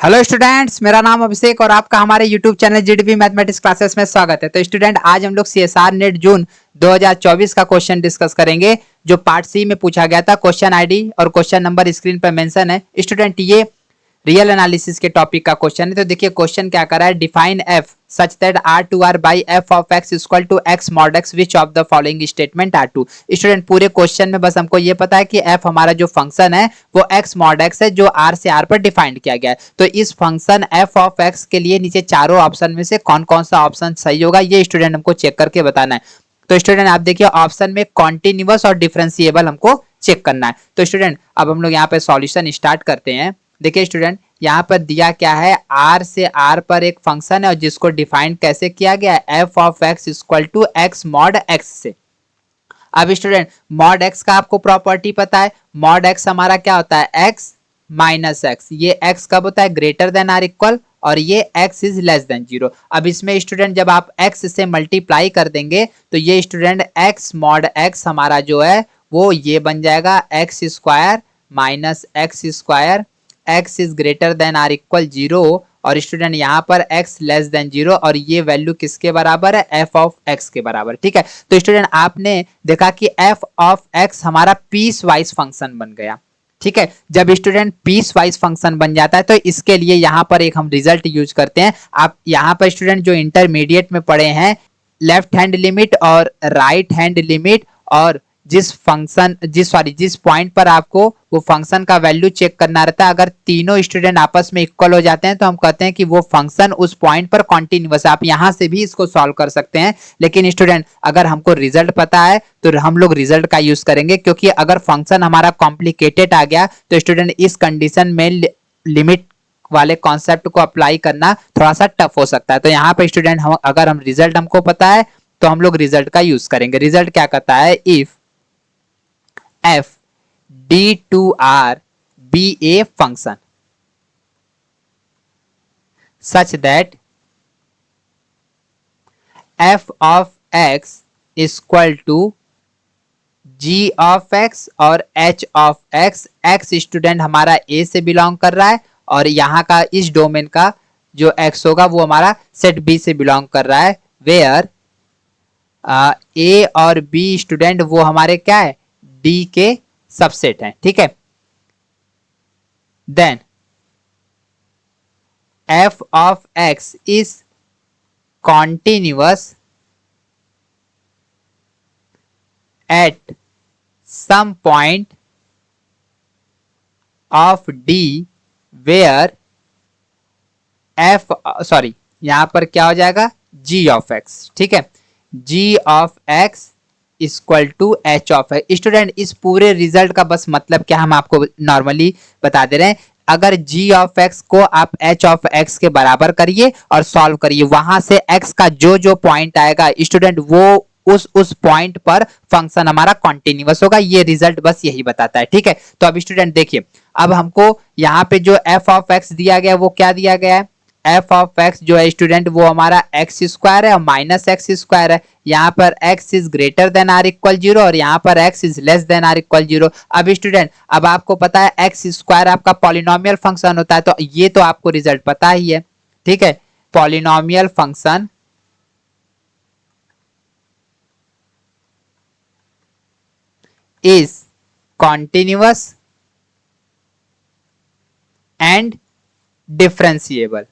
Hello students, मेरा नाम अभिषेक और आपका हमारे YouTube channel GDP mathematics classes में स्वागत है। तो स्टूडेंट, आज हम लोग सीएसआर नेट जून 2024 का क्वेश्चन डिस्कस करेंगे जो पार्ट सी में पूछा गया था। क्वेश्चन आईडी और क्वेश्चन नंबर स्क्रीन पर मेंशन है। स्टूडेंट, ये रियल एनालिसिस के टॉपिक का क्वेश्चन है। तो देखिए क्वेश्चन क्या कर रहा है, define f such that R to R by f of x equal to x mod x which of the following statement are true. Student, पूरे क्वेश्चन में बस हमको ये पता है कि एफ हमारा जो फंक्शन है वो एक्स मॉड एक्स है जो आर से आर पर डिफाइंड किया गया है। तो इस फंक्शन एफ ऑफ एक्स के लिए नीचे चारों ऑप्शन में से कौन कौन सा ऑप्शन सही होगा ये स्टूडेंट हमको चेक करके बताना है। तो स्टूडेंट आप देखिए ऑप्शन में कॉन्टिन्यूअस और डिफरेंशिएबल हमको चेक करना है। तो स्टूडेंट अब हम लोग यहाँ पे सॉल्यूशन स्टार्ट करते हैं। देखिए स्टूडेंट, यहाँ पर दिया क्या है, आर से आर पर एक फंक्शन है और जिसको डिफाइन कैसे किया गया है, f of x equal to x mod x से। अब स्टूडेंट मॉड एक्स का आपको प्रॉपर्टी पता है, मॉड एक्स हमारा क्या होता है, एक्स माइनस एक्स। ये एक्स कब होता है, ग्रेटर देन आर इक्वल, और ये x इज लेस देन 0। अब इसमें स्टूडेंट जब आप x से मल्टीप्लाई कर देंगे तो ये स्टूडेंट x मॉड x हमारा जो है वो ये बन जाएगा x square minus x square, x is greater than or equal 0, और स्टूडेंट यहाँ पर x लेस देन 0, और ये वैल्यू किसके बराबर है, f ऑफ x के बराबर। ठीक है, तो स्टूडेंट आपने देखा कि f ऑफ x हमारा पीस वाइज फंक्शन बन गया। ठीक है, जब स्टूडेंट पीस वाइज फंक्शन बन जाता है तो इसके लिए यहाँ पर एक हम रिजल्ट यूज करते हैं। आप यहाँ पर स्टूडेंट जो इंटरमीडिएट में पढ़े हैं, लेफ्ट हैंड लिमिट और राइट हैंड लिमिट, और जिस पॉइंट पर आपको वो फंक्शन का वैल्यू चेक करना रहता है, अगर तीनों स्टूडेंट आपस में इक्वल हो जाते हैं तो हम कहते हैं कि वो फंक्शन उस पॉइंट पर कॉन्टिन्यूअस है। आप यहां से भी इसको सॉल्व कर सकते हैं, लेकिन स्टूडेंट अगर हमको रिजल्ट पता है तो हम लोग रिजल्ट का यूज करेंगे, क्योंकि अगर फंक्शन हमारा कॉम्प्लिकेटेड आ गया तो स्टूडेंट इस कंडीशन में लिमिट वाले कॉन्सेप्ट को अप्लाई करना थोड़ा सा टफ हो सकता है। तो यहाँ पर स्टूडेंट अगर हम रिजल्ट हमको पता है तो हम लोग रिजल्ट का यूज करेंगे। रिजल्ट क्या कहता है, if f d to r be a function such that f of x equal to g of x और h of x। x student हमारा a से बिलोंग कर रहा है और यहाँ का इस डोमेन का जो x होगा वो हमारा सेट b से बिलोंग कर रहा है, वेयर a और b स्टूडेंट वो हमारे क्या है, D के सबसेट हैं। ठीक है, then f of x is continuous at some point of D where यहां पर क्या हो जाएगा, g ऑफ x। ठीक है, g of x equal to h of है। स्टूडेंट इस पूरे रिजल्ट का बस मतलब क्या हम आपको नॉर्मली बता दे रहे हैं, अगर g ऑफ x को आप h ऑफ x के बराबर करिए और सॉल्व करिए, वहां से x का जो जो पॉइंट आएगा स्टूडेंट वो उस पॉइंट पर फंक्शन हमारा कॉन्टिन्यूअस होगा। ये रिजल्ट बस यही बताता है। ठीक है, तो अब स्टूडेंट देखिए, अब हमको यहाँ पे जो f ऑफ x दिया गया वो क्या दिया गया है, f ऑफ x जो है स्टूडेंट वो हमारा एक्स स्क्वायर है और माइनस एक्स स्क्वायर है। यहाँ पर x is greater than or equal 0 और यहाँ पर x is less than or equal 0। अब स्टूडेंट अब आपको पता है एक्स स्क्वायर आपका पॉलिनोमियल फंक्शन होता है, तो ये तो आपको रिजल्ट पता ही है। ठीक है, polynomial function is continuous and differentiable.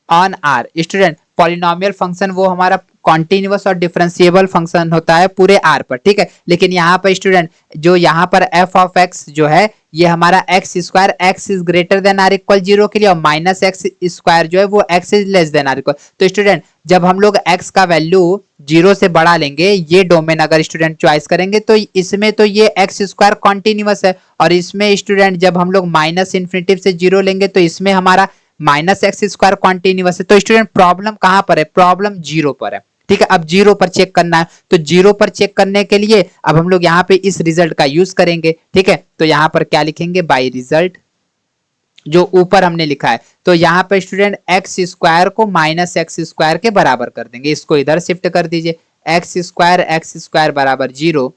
On R student polynomial function वो हमारा कॉन्टिन्यूअस और डिफरेंशिएबल फंक्शन होता है पूरे आर पर। ठीक है, लेकिन यहाँ पर स्टूडेंट जो यहाँ पर एफ ऑफ एक्स जो है ये हमारा x square x is greater than or equal 0 के लिए, और माइनस एक्स स्क्वायर जो है वो x is less than or equal. तो स्टूडेंट जब हम लोग एक्स का वैल्यू 0 से बढ़ा लेंगे, ये डोमेन अगर स्टूडेंट चॉइस करेंगे तो इसमें तो ये एक्स स्क्वायर कॉन्टिन्यूअस है, और इसमें स्टूडेंट जब हम लोग माइनस इन्फिनिटी से 0 लेंगे तो इसमें हमारा माइनस एक्स स्क्वायर कॉन्टिन्यूअस है। तो स्टूडेंट प्रॉब्लम कहां पर है, प्रॉब्लम 0 पर है। ठीक है, अब 0 पर चेक करना है, तो 0 पर चेक करने के लिए अब हम लोग यहाँ पे इस रिजल्ट का यूज करेंगे। ठीक है, तो यहाँ पर क्या लिखेंगे, बाई रिजल्ट जो ऊपर हमने लिखा है, तो यहाँ पर स्टूडेंट एक्स स्क्वायर को माइनस एक्स स्क्वायर के बराबर कर देंगे, इसको इधर शिफ्ट कर दीजिए, एक्स स्क्वायर बराबर 0।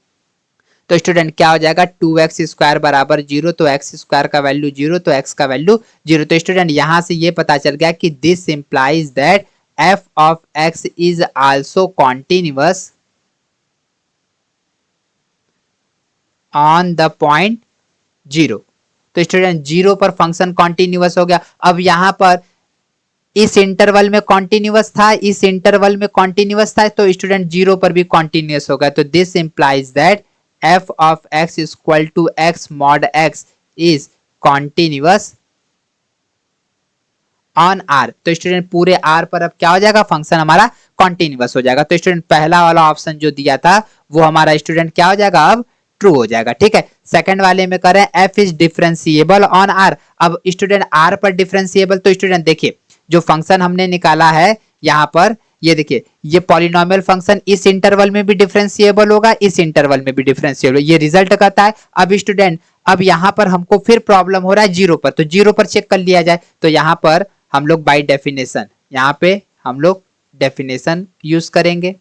तो स्टूडेंट क्या हो जाएगा 2x स्क्वायर बराबर 0, तो x स्क्वायर का वैल्यू 0, तो x का वैल्यू 0। तो स्टूडेंट यहां से ये पता चल गया कि this implies that f of x is also continuous on the point 0। तो स्टूडेंट 0 पर फंक्शन कॉन्टिन्यूअस हो गया। अब यहां पर इस इंटरवल में कॉन्टिन्यूअस था, इस इंटरवल में कॉन्टिन्यूअस था, तो स्टूडेंट 0 पर भी कॉन्टिन्यूअस होगा। तो this implies that f of x equal to x mod x is continuous on r। तो स्टूडेंट पूरे r पर अब क्या हो जाएगा, फंक्शन हमारा कॉन्टिन्यूअस हो जाएगा। तो स्टूडेंट पहला वाला ऑप्शन जो दिया था वो हमारा स्टूडेंट क्या हो जाएगा, अब ट्रू हो जाएगा। ठीक है, सेकंड वाले में करें f is differentiable on r। अब स्टूडेंट r पर डिफरेंशिएबल, तो स्टूडेंट देखिए जो फंक्शन हमने निकाला है यहां पर, ये देखिए ये पॉलिनोमियल फंक्शन इस इंटरवल में भी डिफरेंशिएबल होगा, इस इंटरवल में भी डिफरेंशिएबल, ये रिजल्ट कहता है। अब स्टूडेंट अब यहां पर हमको फिर प्रॉब्लम हो रहा है 0 पर, तो 0 पर चेक कर लिया जाए। तो यहां पर हम लोग बाय डेफिनेशन, यहाँ पे हम लोग डेफिनेशन यूज करेंगे।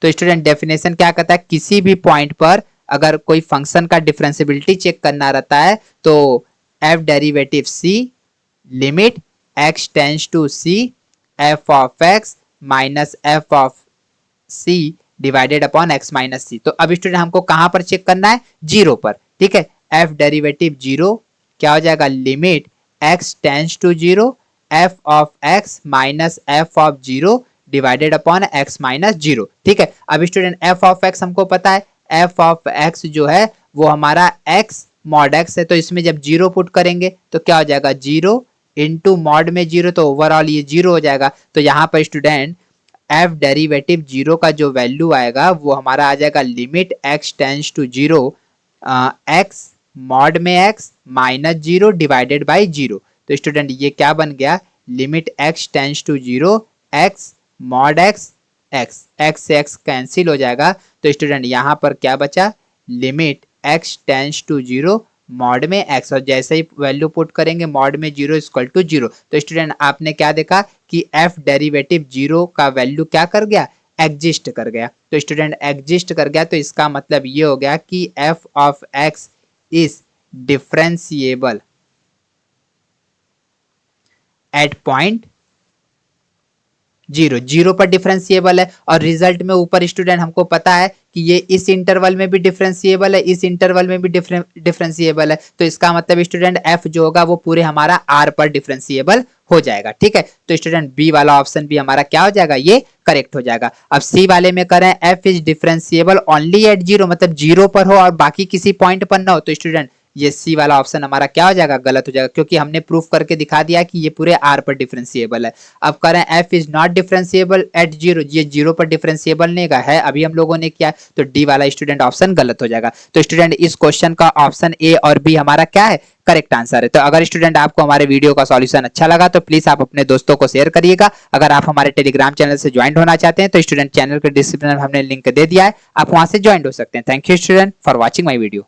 तो स्टूडेंट डेफिनेशन क्या कहता है, किसी भी पॉइंट पर अगर कोई फंक्शन का डिफरेंशिएबिलिटी चेक करना रहता है तो f derivative c limit x tends to c f of x minus f of c divided upon x minus c। तो अब स्टूडेंट हमको कहां पर चेक करना है, 0 पर। ठीक है, f डेरिवेटिव 0 क्या हो जाएगा, limit x tends to 0 f of x minus f of 0 divided upon x minus 0। ठीक है, अब स्टूडेंट f ऑफ x हमको पता है, f ऑफ x जो है वो हमारा x मॉड x है, तो इसमें जब 0 पुट करेंगे तो क्या हो जाएगा, 0 इंटू मॉड में 0, तो ओवरऑल ये 0 हो जाएगा। तो यहाँ पर स्टूडेंट f डेरिवेटिव 0 का जो वैल्यू आएगा वो हमारा आ जाएगा limit x tends to 0 x mod में x माइनस 0 डिवाइडेड बाई 0। तो स्टूडेंट ये क्या बन गया, limit x tends to 0 x mod x x से x कैंसिल हो जाएगा। तो स्टूडेंट यहाँ पर क्या बचा, limit x tends to 0 mod में x, और जैसे ही वैल्यू पुट करेंगे मॉड में 0 इक्वल टू 0। तो स्टूडेंट आपने क्या देखा कि f डेरिवेटिव 0 का वैल्यू क्या कर गया, एग्जिस्ट कर गया। तो स्टूडेंट एग्जिस्ट कर गया, तो इसका मतलब ये हो गया कि f of x is differentiable eight point 0 पर डिफरेंशिएबल है। और रिजल्ट में ऊपर स्टूडेंट हमको पता है कि ये इस इंटरवल में भी डिफरेंशिएबल है, इस इंटरवल में भी डिफरेंशिएबल है। तो इसका मतलब स्टूडेंट f जो होगा वो पूरे हमारा r पर डिफरेंशिएबल हो जाएगा। ठीक है, तो स्टूडेंट बी वाला ऑप्शन भी हमारा क्या हो जाएगा, ये करेक्ट हो जाएगा। अब सी वाले में करें f is differentiable only at 0, मतलब 0 पर हो और बाकी किसी पॉइंट पर ना हो, तो स्टूडेंट ये सी वाला ऑप्शन हमारा क्या हो जाएगा, गलत हो जाएगा, क्योंकि हमने प्रूफ करके दिखा दिया कि ये पूरे r पर डिफरेंशिएबल है। अब करें f is not differentiable eight 0, ये 0 पर डिफरेंशिएबल नहीं है, अभी हम लोगों ने किया, तो डी वाला स्टूडेंट ऑप्शन गलत हो जाएगा। तो स्टूडेंट इस क्वेश्चन का ऑप्शन ए और बी हमारा क्या है, करेक्ट आंसर है। तो अगर स्टूडेंट आपको हमारे वीडियो का सॉल्यूशन अच्छा लगा तो प्लीज आप अपने दोस्तों को शेयर करिएगा। अगर आप हमारे टेलीग्राम चैनल से ज्वाइन होना चाहते हैं तो स्टूडेंट चैनल के डिस्क्रिप्शन में हमने लिंक दे दिया है, आप वहां से ज्वाइन हो सकते हैं। Thank you student for watching my video.